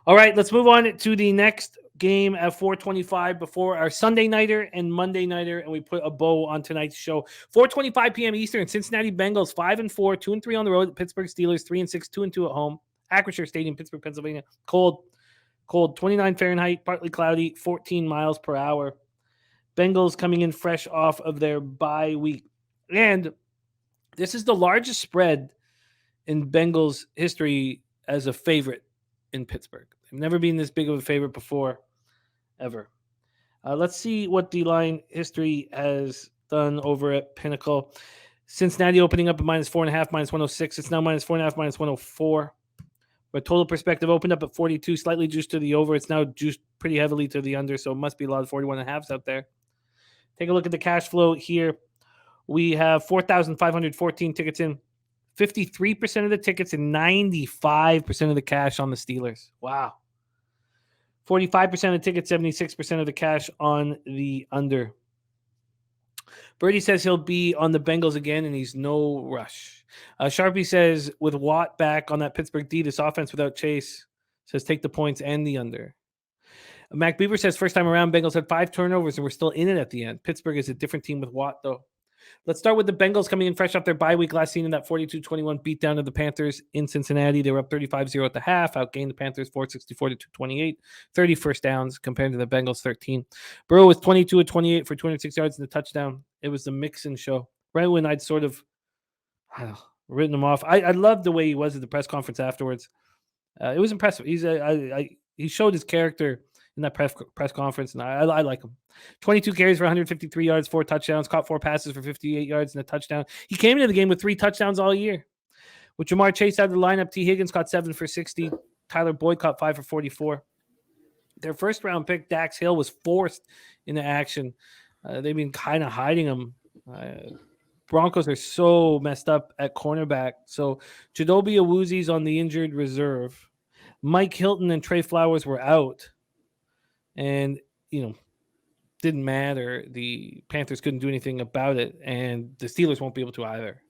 All right, let's move on to the next game at 4:25 before our Sunday nighter and Monday nighter, and we put a bow on tonight's show. 4:25 p.m. Eastern. Cincinnati Bengals 5-4, 2-3 on the road. Pittsburgh Steelers 3-6, 2-2 at home. Acrisure Stadium, Pittsburgh, Pennsylvania. Cold, 29 Fahrenheit, partly cloudy, 14 miles per hour. Bengals coming in fresh off of their bye week, and this is the largest spread in Bengals history as a favorite in Pittsburgh. They've never been this big of a favorite before, ever. Let's see what the line history has done over at Pinnacle. Cincinnati opening up at -4.5, -106. It's now -4.5, -104. But total perspective opened up at 42, slightly juiced to the over. It's now juiced pretty heavily to the under, so it must be a lot of 41.5s out there. Take a look at the cash flow here. We have 4,514 tickets in. 53% of the tickets and 95% of the cash on the Steelers. Wow. 45% of the tickets, 76% of the cash on the under. Birdie says he'll be on the Bengals again, and he's no rush. Sharpie says, with Watt back on that Pittsburgh D, this offense without Chase, says take the points and the under. Mac Beaver says, first time around, Bengals had 5 turnovers, and we're still in it at the end. Pittsburgh is a different team with Watt, though. Let's start with the Bengals coming in fresh off their bye week last seen in that 42-21 beatdown of the Panthers in Cincinnati. They were up 35-0 at the half, outgained the Panthers 464-228, 30 first downs compared to the Bengals 13. Burrow was 22-28 for 206 yards and a touchdown. It was the Mixon show. Right when I'd sort of written him off. I loved the way he was at the press conference afterwards. It was impressive. He showed his character in that press conference, and I like him. 22 carries for 153 yards, 4 touchdowns, caught 4 passes for 58 yards and a touchdown. He came into the game with 3 touchdowns all year. With Jamar Chase out of the lineup, T. Higgins caught 7 for 60. Tyler Boyd caught 5 for 44. Their first-round pick, Dax Hill, was forced into action. They've been kind of hiding him. Broncos are so messed up at cornerback. So Chidobe Awuzi's on the injured reserve. Mike Hilton and Trey Flowers were out. And, didn't matter. The Panthers couldn't do anything about it, and the Steelers won't be able to either.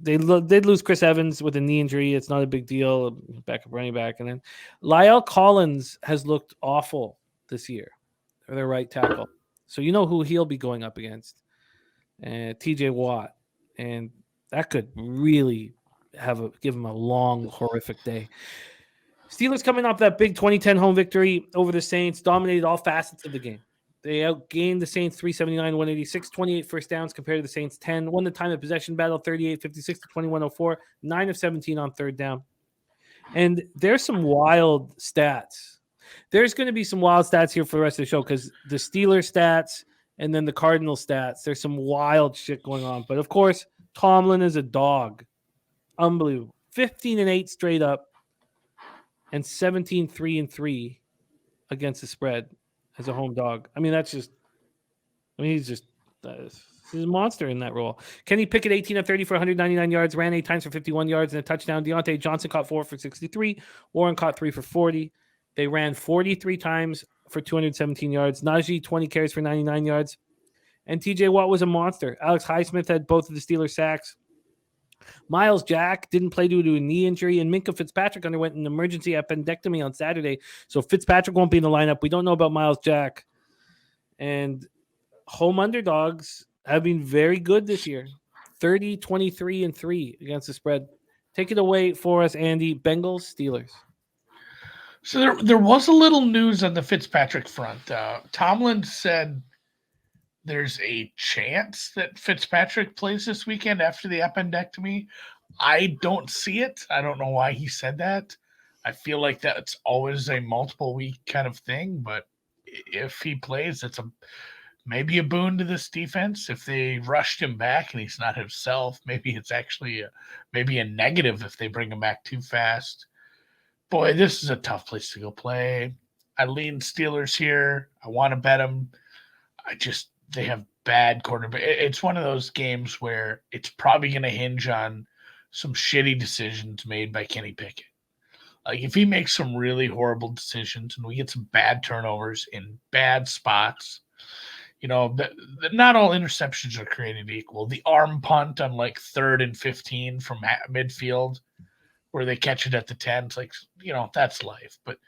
They did lose Chris Evans with a knee injury. It's not a big deal. Backup running back. And then Lyle Collins has looked awful this year. They're their right tackle. So you know who he'll be going up against. TJ Watt. And that could really give him a long, horrific day. Steelers coming off that big 2010 home victory over the Saints, dominated all facets of the game. They outgained the Saints 379-186, 28 first downs compared to the Saints 10, won the time of possession battle 38-56 to 21-04, 9 of 17 on third down. And there's some wild stats. There's going to be some wild stats here for the rest of the show because the Steelers stats and then the Cardinal stats, there's some wild shit going on. But, of course, Tomlin is a dog. Unbelievable. 15-8 straight up. And 17-3-3 against the spread as a home dog. I mean, he's a monster in that role. Kenny Pickett, 18 of 30 for 199 yards, ran 8 times for 51 yards and a touchdown. Deontay Johnson caught 4 for 63. Warren caught 3 for 40. They ran 43 times for 217 yards. Najee, 20 carries for 99 yards. And TJ Watt was a monster. Alex Highsmith had both of the Steelers sacks. Miles Jack didn't play due to a knee injury, and Minkah Fitzpatrick underwent an emergency appendectomy on Saturday. So Fitzpatrick won't be in the lineup. We don't know about Miles Jack. And home underdogs have been very good this year. 30, 23-3 against the spread. Take it away for us, Andy. Bengals, Steelers. So there was a little news on the Fitzpatrick front. Tomlin said there's a chance that Fitzpatrick plays this weekend after the appendectomy. I don't see it. I don't know why he said that. I feel like that's always a multiple week kind of thing, but if he plays, it's maybe a boon to this defense. If they rushed him back and he's not himself, maybe it's actually maybe a negative if they bring him back too fast. Boy, this is a tough place to go play. I lean Steelers here. I want to bet them. They have bad quarterback. It's one of those games where it's probably going to hinge on some shitty decisions made by Kenny Pickett. Like if he makes some really horrible decisions and we get some bad turnovers in bad spots, not all interceptions are created equal. The arm punt on like 3rd and 15 from midfield where they catch it at the 10. It's like, that's life. But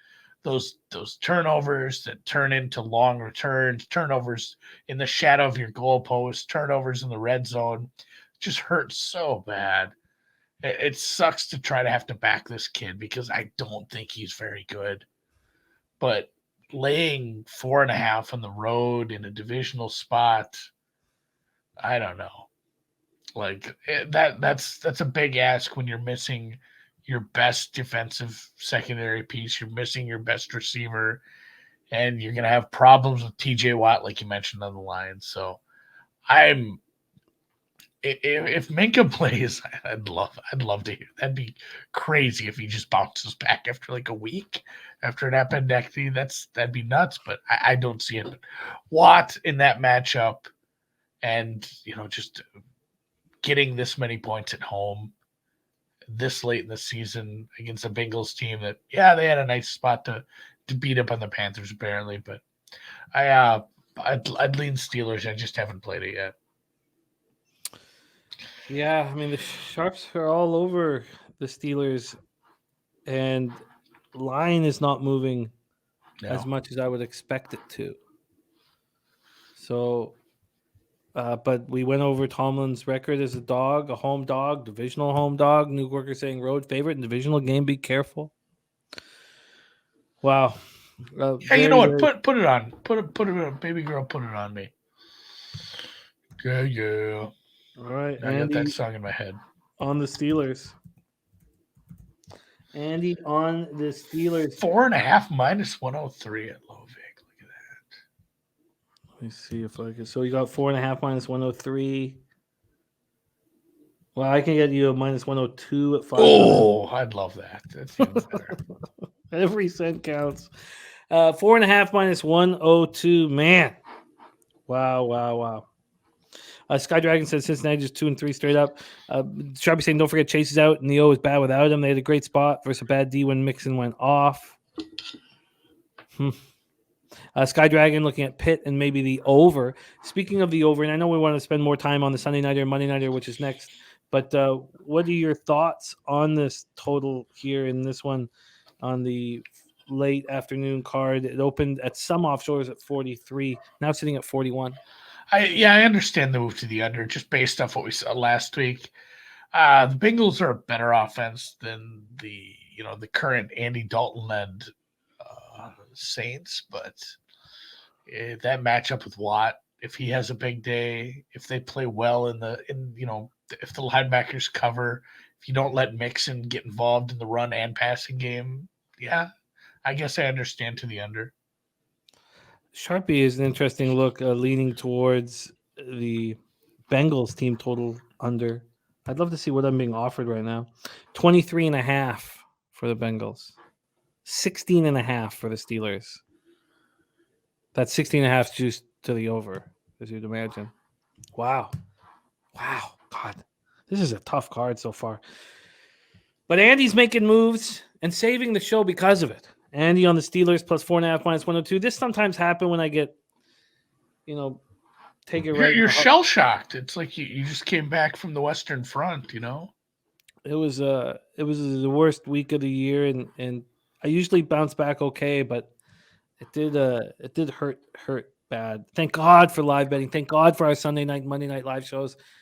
those turnovers that turn into long returns, turnovers in the shadow of your goalpost, turnovers in the red zone, just hurts so bad. It sucks to try to have to back this kid because I don't think he's very good. But laying 4.5 on the road in a divisional spot, I don't know. Like that's a big ask when you're missing your best defensive secondary piece. You're missing your best receiver, and you're gonna have problems with TJ Watt, like you mentioned on the line. So if Minka plays, I'd love to hear. That'd be crazy if he just bounces back after like a week after an appendectomy. That'd be nuts, but I don't see it. But Watt in that matchup, and just getting this many points at home this late in the season against a Bengals team that, they had a nice spot to beat up on the Panthers apparently, but I'd lean Steelers. I just haven't played it yet. Yeah, I mean the Sharps are all over the Steelers, and line is not moving as much as I would expect it to. So, but we went over Tomlin's record as a home dog, divisional home dog. New Yorker saying road favorite in divisional game. Be careful. Wow. You know what? Put it on. Put it on, baby girl. Put it on me. Yeah. All right, I got that song in my head. On the Steelers. Andy on the Steelers. 4.5 minus 103 at low vig. Look at that. Let me see if I can. So you got 4.5 minus 103. Well, I can get you a minus 102 at 5. Oh, I'd love that. That's even better. Every cent counts. 4.5 minus 102. Man. Wow. Sky Dragon says Cincinnati just 2-3 straight up. Sharpie saying don't forget Chase is out and the O is bad without him. They had a great spot versus a bad D when Mixon went off. Sky Dragon looking at Pitt and maybe the over. Speaking of the over, and I know we want to spend more time on the Sunday Nighter and Monday Nighter, which is next, but what are your thoughts on this total here in this one on the late afternoon card? It opened at some offshores at 43, now sitting at 41. I understand the move to the under just based off what we saw last week. The Bengals are a better offense than the current Andy Dalton-led Saints, but that matchup with Watt, if he has a big day, if they play well if the linebackers cover, if you don't let Mixon get involved in the run and passing game, I guess I understand to the under. Sharpie is an interesting look, leaning towards the Bengals team total under. I'd love to see what I'm being offered right now. 23.5 for the Bengals. 16.5 for the Steelers. That's 16.5 juice to the over, as you'd imagine. Wow. God, this is a tough card so far. But Andy's making moves and saving the show because of it. Andy on the Steelers plus 4.5 minus 102. This sometimes happen when I get, take it right. You're shell shocked. It's like you just came back from the Western Front. It was the worst week of the year, and I usually bounce back okay, but it did hurt bad. Thank God for live betting. Thank God for our Sunday night, Monday night live shows.